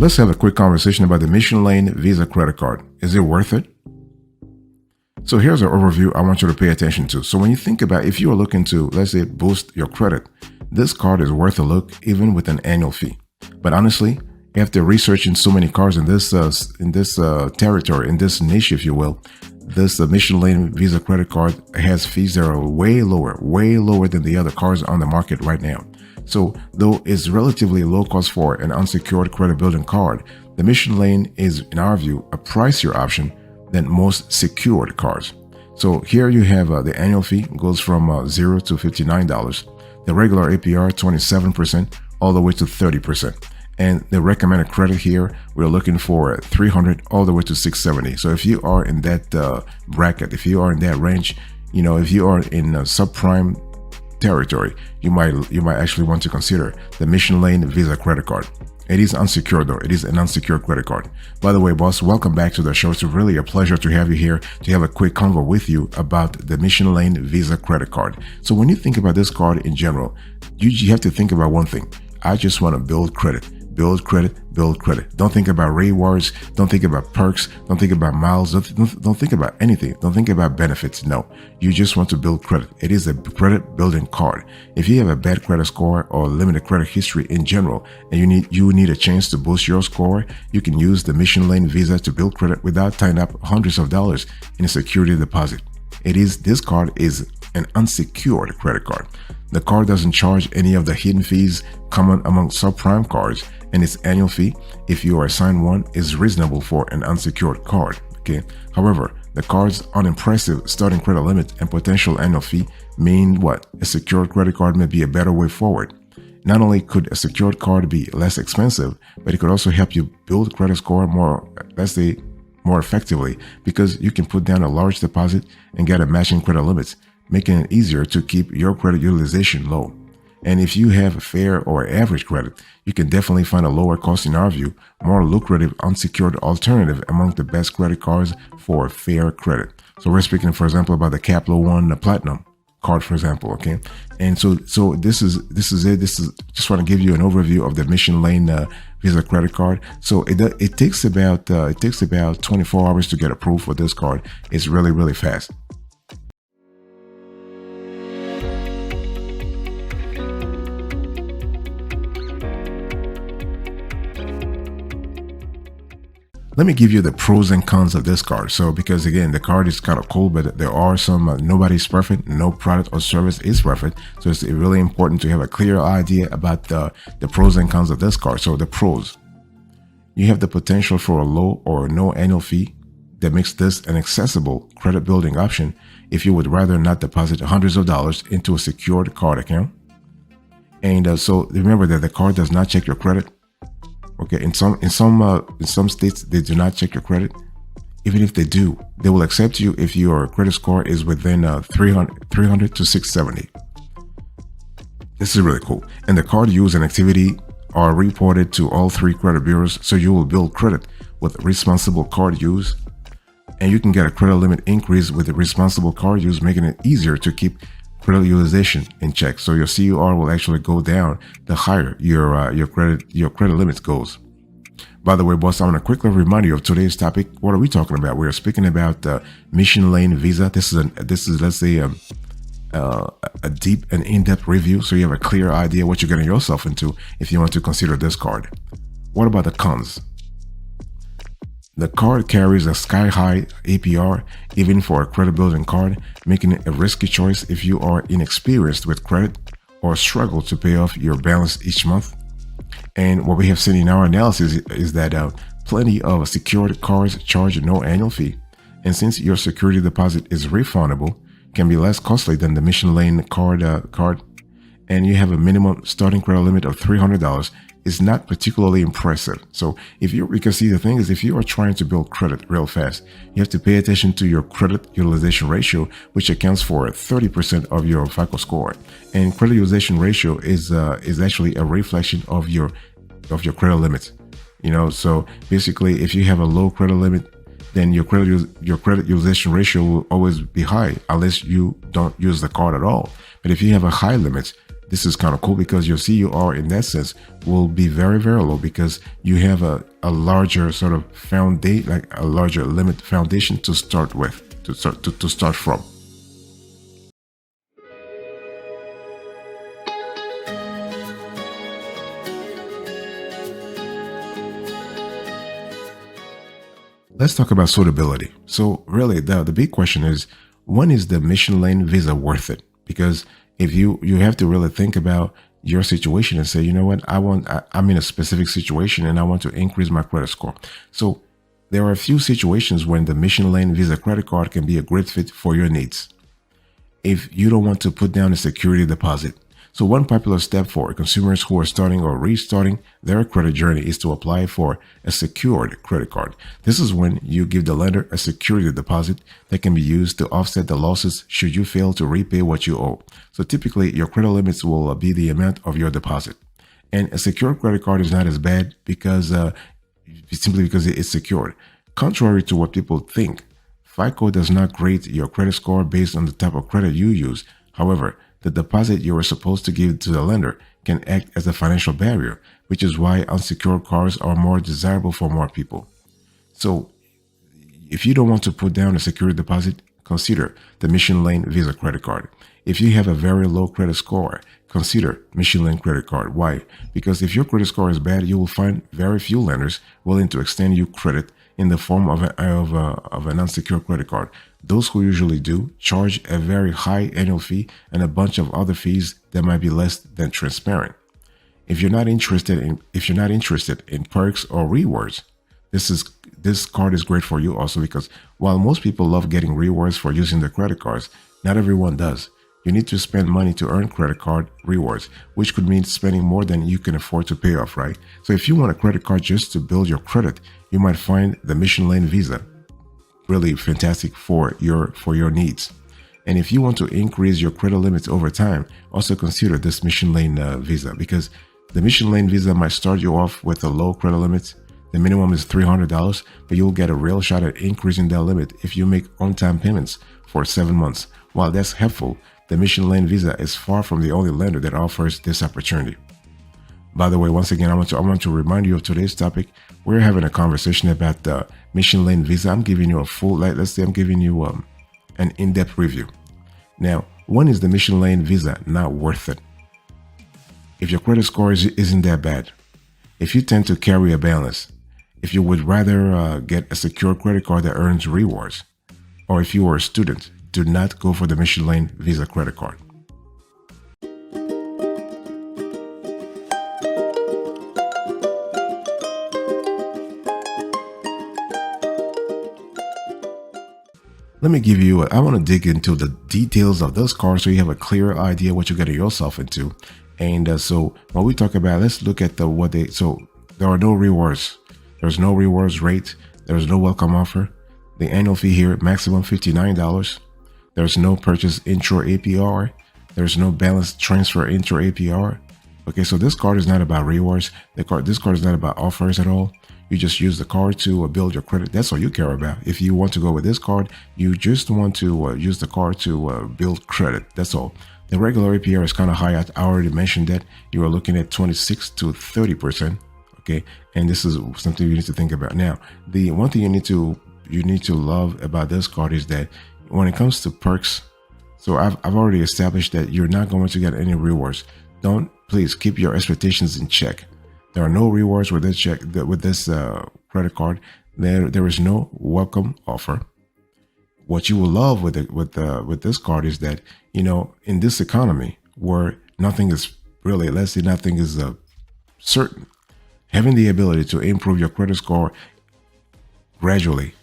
Let's have a quick conversation about the Mission Lane Visa credit card. Is it worth it? So here's an overview I want you to pay attention to. So when you think about if you are looking to, let's say, boost your credit, this card is worth a look even with an annual fee. But honestly, after researching so many cards in this territory, in this niche, if you will, this Mission Lane Visa credit card has fees that are way lower than the other cards on the market right now. So though it's relatively low cost for an unsecured credit building card, the Mission Lane is, in our view, a pricier option than most secured cards. So here you have the annual fee goes from $0 to $59. The regular APR 27% all the way to 30%. And the recommended credit here, we're looking for 300 all the way to 670. So if you are in that bracket, if you are in that range, if you are in subprime territory, you might actually want to consider the Mission Lane Visa credit card. It is unsecured though. It is an unsecured credit card. By the way, boss, welcome back to the show. It's really a pleasure to have you here to have a quick convo with you about the Mission Lane Visa credit card. So when you think about this card in general, you have to think about one thing. I just want to build credit. Build credit, build credit. Don't think about rewards. Don't think about perks. Don't think about miles. Don't think about anything. Don't think about benefits. No, you just want to build credit. It is a credit building card. If you have a bad credit score or limited credit history in general, and you need a chance to boost your score, you can use the Mission Lane Visa to build credit without tying up hundreds of dollars in a security deposit. This card is an unsecured credit card. The card doesn't charge any of the hidden fees common among subprime cards, and its annual fee, if you are assigned one, is reasonable for an unsecured card. Okay. However, the card's unimpressive starting credit limit and potential annual fee mean what? A secured credit card may be a better way forward. Not only could a secured card be less expensive, but it could also help you build credit score more effectively, because you can put down a large deposit and get a matching credit limits, making it easier to keep your credit utilization low. And if you have a fair or average credit, you can definitely find a lower cost, in our view, more lucrative unsecured alternative among the best credit cards for fair credit. So we're speaking, for example, about the Capital One, the Platinum card, for example. Okay. And so this is it. Just want to give you an overview of the Mission Lane Visa credit card. So it takes about 24 hours to get approved for this card. It's really fast. Let me give you the pros and cons of this card. So because again, the card is kind of cool, but there are some, nobody's perfect. No product or service is perfect. So it's really important to have a clear idea about the pros and cons of this card. So the pros, you have the potential for a low or no annual fee that makes this an accessible credit building option if you would rather not deposit hundreds of dollars into a secured card account. And so remember that the card does not check your credit. Okay, in some states, they do not check your credit. Even if they do, they will accept you if your credit score is within 300 to 670. This is really cool. And the card use and activity are reported to all three credit bureaus, so you will build credit with responsible card use. And you can get a credit limit increase with the responsible card use, making it easier to keep credit utilization in check. So your CUR will actually go down the higher your credit limits goes. By the way, boss, I want to quickly remind you of today's topic. What are we talking about? We are speaking about Mission Lane Visa. This is let's say a deep and in-depth review, so you have a clear idea what you're getting yourself into if you want to consider this card. What about the cons? The card carries a sky-high APR, even for a credit building card, making it a risky choice if you are inexperienced with credit or struggle to pay off your balance each month. And what we have seen in our analysis is that plenty of secured cards charge no annual fee. And since your security deposit is refundable, can be less costly than the Mission Lane card, and you have a minimum starting credit limit of $300, is not particularly impressive. So because see, the thing is, if you are trying to build credit real fast, you have to pay attention to your credit utilization ratio, which accounts for 30% of your FICO score. And credit utilization ratio is actually a reflection of your credit limits. So basically, if you have a low credit limit, then your credit utilization ratio will always be high unless you don't use the card at all. But if you have a high limit, This is kind of cool because your CUR in that sense will be very, very low because you have a larger sort of foundation, like a larger limit foundation to start with, to start from. Let's talk about sortability. So really the big question is, when is the mission lane visa worth it? Because if you have to really think about your situation and say, you know what, I'm in a specific situation and I want to increase my credit score. So there are a few situations when the mission lane visa credit card can be a great fit for your needs. If you don't want to put down a security deposit. So one popular step for consumers who are starting or restarting their credit journey is to apply for a secured credit card. This is when you give the lender a security deposit that can be used to offset the losses should you fail to repay what you owe. So typically your credit limits will be the amount of your deposit. And a secured credit card is not as bad because simply because it's secured. Contrary to what people think, FICO does not grade your credit score based on the type of credit you use. However, the deposit you are supposed to give to the lender can act as a financial barrier, which is why unsecured cards are more desirable for more people. So if you don't want to put down a security deposit, consider the Mission Lane Visa credit card. If you have a very low credit score, consider Mission Lane credit card. Why? Because if your credit score is bad, you will find very few lenders willing to extend you credit in the form of an unsecured credit card. Those who usually do charge a very high annual fee and a bunch of other fees that might be less than transparent. If you're not interested in perks or rewards, this card is great for you also, because while most people love getting rewards for using their credit cards, not everyone does. You need to spend money to earn credit card rewards, which could mean spending more than you can afford to pay off, right? So if you want a credit card just to build your credit, you might find the Mission Lane Visa really fantastic for your needs. And if you want to increase your credit limits over time, also consider this Mission Lane Visa, because the Mission Lane Visa might start you off with a low credit limit. The minimum is $300, but you'll get a real shot at increasing that limit if you make on-time payments for 7 months. While that's helpful, the Mission Lane Visa is far from the only lender that offers this opportunity. By the way, once again, I want to remind you of today's topic. We're having a conversation about the Mission Lane Visa. I'm giving you a full, let's say I'm giving you an in-depth review. Now, when is the Mission Lane Visa not worth it? If your credit score isn't that bad, if you tend to carry a balance, if you would rather get a secure credit card that earns rewards, or if you are a student, do not go for the Mission Lane Visa credit card. Let me give you, I want to dig into the details of those cards so you have a clear idea what you're getting yourself into. And so when we talk about, let's look at so there are no rewards. There's no rewards rate. There's no welcome offer. The annual fee here, maximum $59. There's no purchase intro APR. There's no balance transfer intro APR. Okay, so this card is not about rewards. This card is not about offers at all. You just use the card to build your credit. That's all you care about. If you want to go with this card, you just want to use the card to build credit. That's all. The regular APR is kind of high. I already mentioned that. You are looking at 26 to 30%. Okay, and this is something you need to think about. Now, the one thing you need to love about this card is that when it comes to perks, so I've already established that you're not going to get any rewards. Please keep your expectations in check. There are no rewards with this credit card. There is no welcome offer. What you will love with this card is that, you know, in this economy where nothing is really, let's say nothing is certain, having the ability to improve your credit score gradually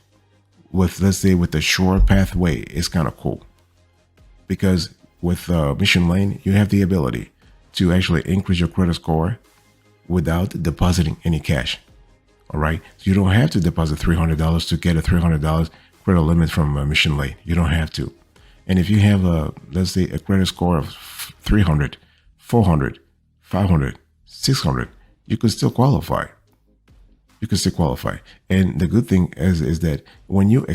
with, let's say, with a sure pathway is kind of cool. Because with Mission Lane, you have the ability to actually increase your credit score without depositing any cash. All right. So you don't have to deposit $300 to get a $300 credit limit from Mission Lane. You don't have to. And if you have let's say a credit score of 300, 400, 500, 600, you could still qualify. you can still qualify. And the good thing is that when you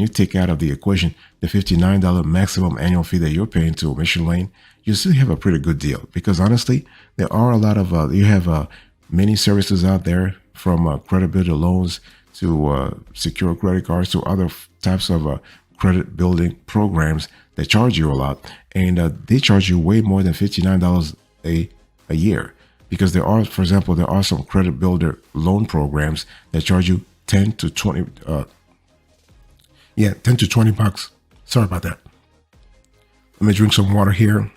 take out of the equation the $59 maximum annual fee that you're paying to Mission Lane, you still have a pretty good deal. Because honestly, there are a lot of you have many services out there, from credit builder loans to secure credit cards to other types of credit building programs that charge you a lot, and they charge you way more than $59 a year. Because there are, for example, there are some credit builder loan programs that charge you 10 to 20 bucks. Sorry about that. Let me drink some water here.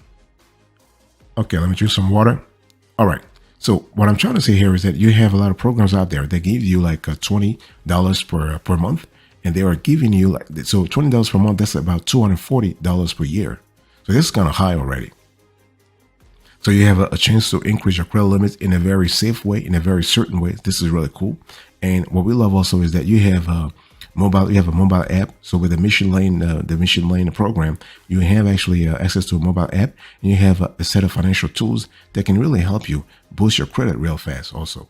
Okay, let me drink some water. All right. So what I'm trying to say here is that you have a lot of programs out there that give you like $20 per month, and they are giving you like, so $20 per month, that's about $240 per year. So this is kind of high already. So you have a chance to increase your credit limits in a very safe way, in a very certain way. This is really cool. And what we love also is that you have a mobile app. So with the Mission Lane program, you have actually access to a mobile app, and you have a set of financial tools that can really help you boost your credit real fast also.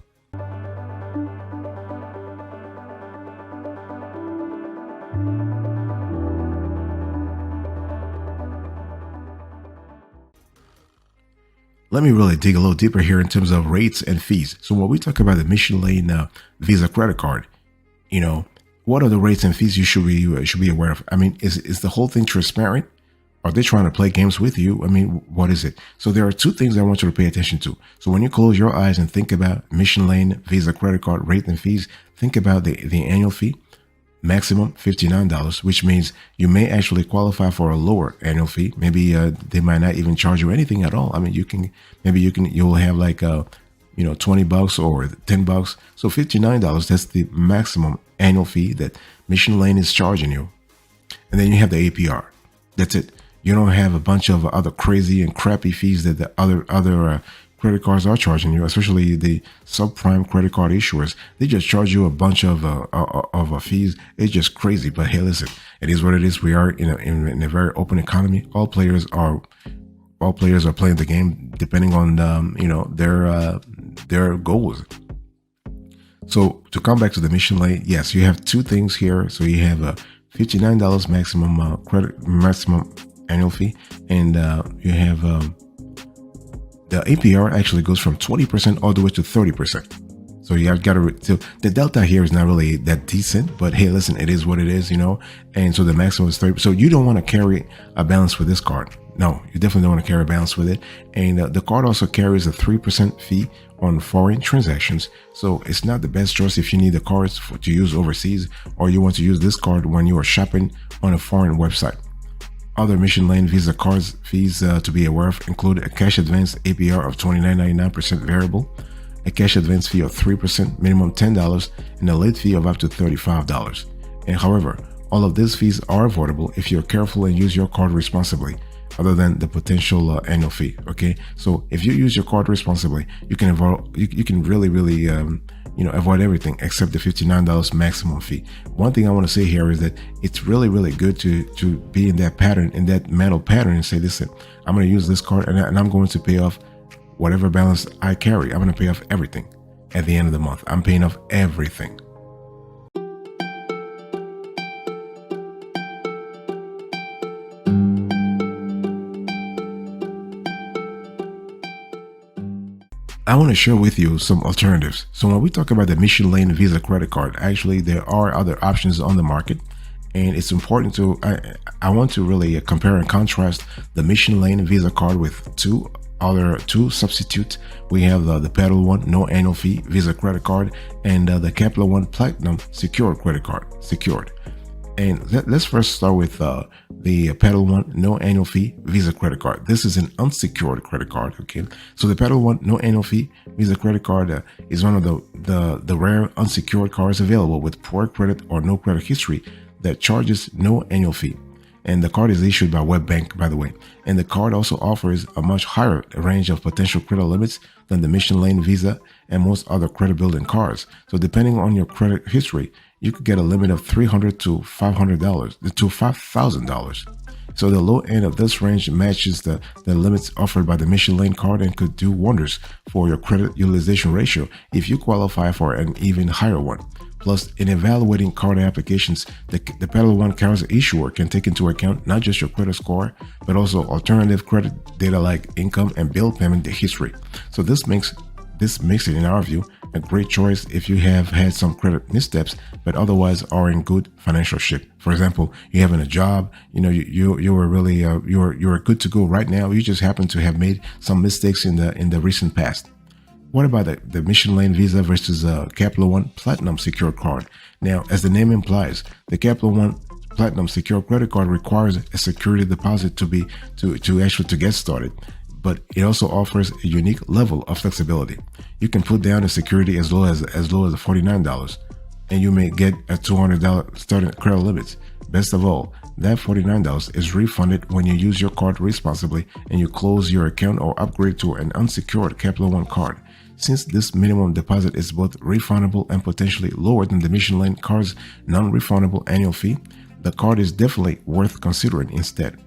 Let me really dig a little deeper here in terms of rates and fees. So when we talk about the Mission Lane Visa credit card, what are the rates and fees you should be aware of? I mean, is the whole thing transparent? Are they trying to play games with you? I mean, what is it? So there are two things I want you to pay attention to. So when you close your eyes and think about Mission Lane Visa credit card rate and fees, think about the annual fee, maximum $59, which means you may actually qualify for a lower annual fee. Maybe they might not even charge you anything at all. I mean, you'll have like 20 bucks or 10 bucks. So $59, that's the maximum annual fee that Mission Lane is charging you. And then you have the APR. That's it. You don't have a bunch of other crazy and crappy fees that the other credit cards are charging you, especially the subprime credit card issuers. They just charge you a bunch of fees. It's just crazy. But hey, listen, it is what it is. We are in a very open economy. All players are playing the game depending on their goals. So to come back to the Mission Lane, yes, you have two things here. So you have a $59 maximum annual fee, and you have the APR actually goes from 20% all the way to 30%. So you have got to, so the delta here is not really that decent, but hey, listen, it is what it is, and so the maximum is 30%. So you don't want to carry a balance with this card. No, you definitely don't want to carry a balance with it. And the card also carries a 3% fee on foreign transactions. So it's not the best choice if you need the cards to use overseas, or you want to use this card when you are shopping on a foreign website. Other Mission Lane Visa cards fees to be aware of include a cash advance APR of $29.99% variable, a cash advance fee of 3%, minimum $10, and a late fee of up to $35. And however, all of these fees are avoidable if you're careful and use your card responsibly, other than the potential annual fee. Okay, so if you use your card responsibly, you can really avoid everything except the $59 maximum fee. One thing I want to say here is that it's really good to be in that pattern, in that mental pattern, and say, listen, I'm going to use this card and I'm going to pay off whatever balance I carry. I'm going to pay off everything at the end of the month. I'm paying off everything. I want to share with you some alternatives. So when we talk about the Mission Lane Visa credit card, actually there are other options on the market, and it's important to, I want to really compare and contrast the Mission Lane Visa card with two substitutes. We have the Pedal One no annual fee Visa credit card, and the Kepler One Platinum secured credit card, secured. And let's first start with the Pedal One no annual fee Visa credit card. This is an unsecured credit card. Okay, so the Pedal One no annual fee Visa credit card is one of the rare unsecured cards available with poor credit or no credit history that charges no annual fee. And the card is issued by WebBank, by the way. And the card also offers a much higher range of potential credit limits than the Mission Lane Visa and most other credit building cards. So depending on your credit history, you could get a limit of $300 to $500 to $5,000. So the low end of this range matches the limits offered by the Mission Lane card and could do wonders for your credit utilization ratio if you qualify for an even higher one. Plus, in evaluating card applications, the Pedal One card's issuer can take into account not just your credit score, but also alternative credit data like income and bill payment history. So this makes it, in our view, a great choice if you have had some credit missteps, but otherwise are in good financial shape. For example, you're having a job, you were really you're good to go right now. You just happen to have made some mistakes in the recent past. What about the Mission Lane Visa versus Capital One Platinum Secure Card? Now, as the name implies, the Capital One Platinum Secure Credit Card requires a security deposit to get started, but it also offers a unique level of flexibility. You can put down a security as low as $49, and you may get a $200 starting credit limit. Best of all, that $49 is refunded when you use your card responsibly and you close your account or upgrade to an unsecured Capital One card. Since this minimum deposit is both refundable and potentially lower than the Mission Lane card's non-refundable annual fee, the card is definitely worth considering instead.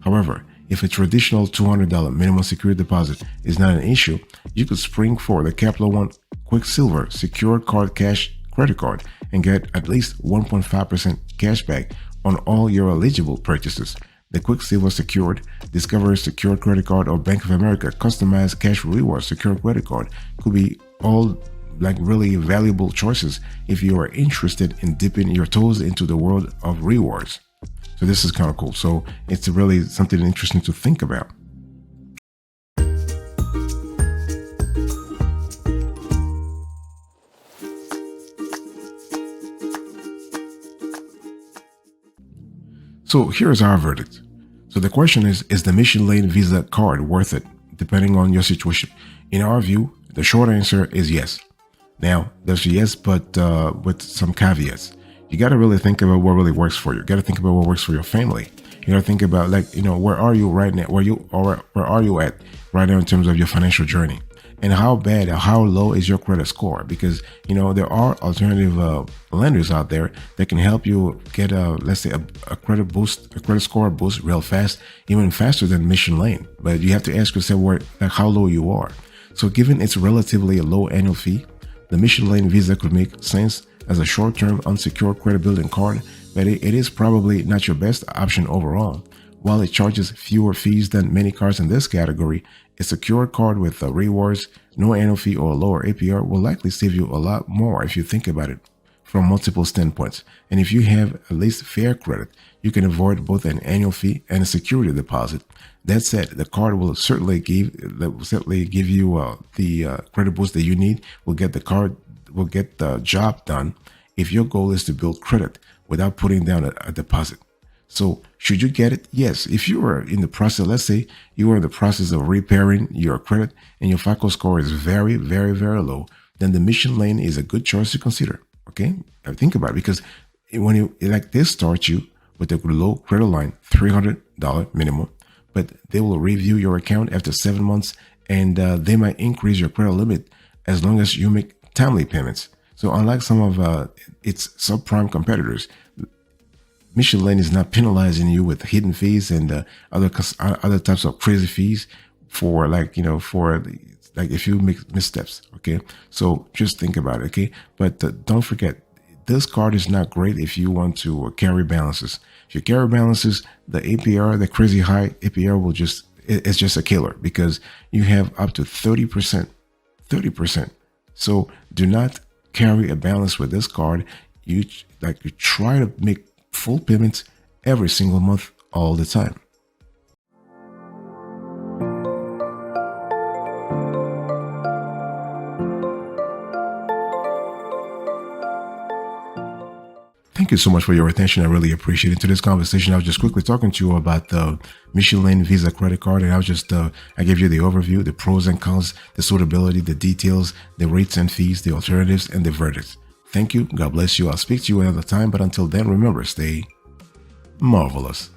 However, if a traditional $200 minimum security deposit is not an issue, you could spring for the Capital One Quicksilver Secure Card Cash Credit Card and get at least 1.5% cash back on all your eligible purchases. The Quicksilver Secured, Discover Secure Credit Card, or Bank of America Customized Cash Reward Secure Credit Card could be all really valuable choices if you are interested in dipping your toes into the world of rewards. So this is kind of cool. So it's really something interesting to think about. So here's our verdict. So the question is the Mission Lane Visa card worth it, depending on your situation? In our view, the short answer is yes. Now, there's yes, but with some caveats. You got to really think about what really works for you. You got to think about what works for your family. You got to think about, where are you right now? Where are you at right now in terms of your financial journey? And how bad or how low is your credit score? Because, there are alternative lenders out there that can help you get let's say a credit score boost real fast, even faster than Mission Lane. But you have to ask yourself how low you are. So given its relatively low annual fee, the Mission Lane Visa could make sense as a short-term unsecured credit building card, but it is probably not your best option overall. While it charges fewer fees than many cards in this category, a secured card with rewards, no annual fee, or lower APR will likely save you a lot more if you think about it from multiple standpoints. And if you have at least fair credit, you can avoid both an annual fee and a security deposit. That said, the card will certainly give you the credit boost that you need. Will get the job done if your goal is to build credit without putting down a deposit. So should you get it? Yes. If you are in the process, let's say you are in the process of repairing your credit and your FICO score is very, very, very low, then the Mission Lane is a good choice to consider. Okay. Think about it, because when this starts you with a low credit line, $300 minimum, but they will review your account after 7 months and they might increase your credit limit as long as you make timely payments. So unlike some of its subprime competitors, Mission Lane is not penalizing you with hidden fees and other types of crazy fees for if you make missteps. Okay, so just think about it. Okay, but don't forget, this card is not great if you want to carry balances. If you carry balances, the APR, the crazy high APR it's just a killer, because you have up to 30%. So do not carry a balance with this card. You try to make full payments every single month, all the time. Thank you so much for your attention. I really appreciate it. To this conversation, I was just quickly talking to you about the Mission Lane Visa credit card, and I gave you the overview, the pros and cons, the suitability, the details, the rates and fees, the alternatives, and the verdicts. Thank you. God bless you. I'll speak to you another time, but until then, remember, stay marvelous.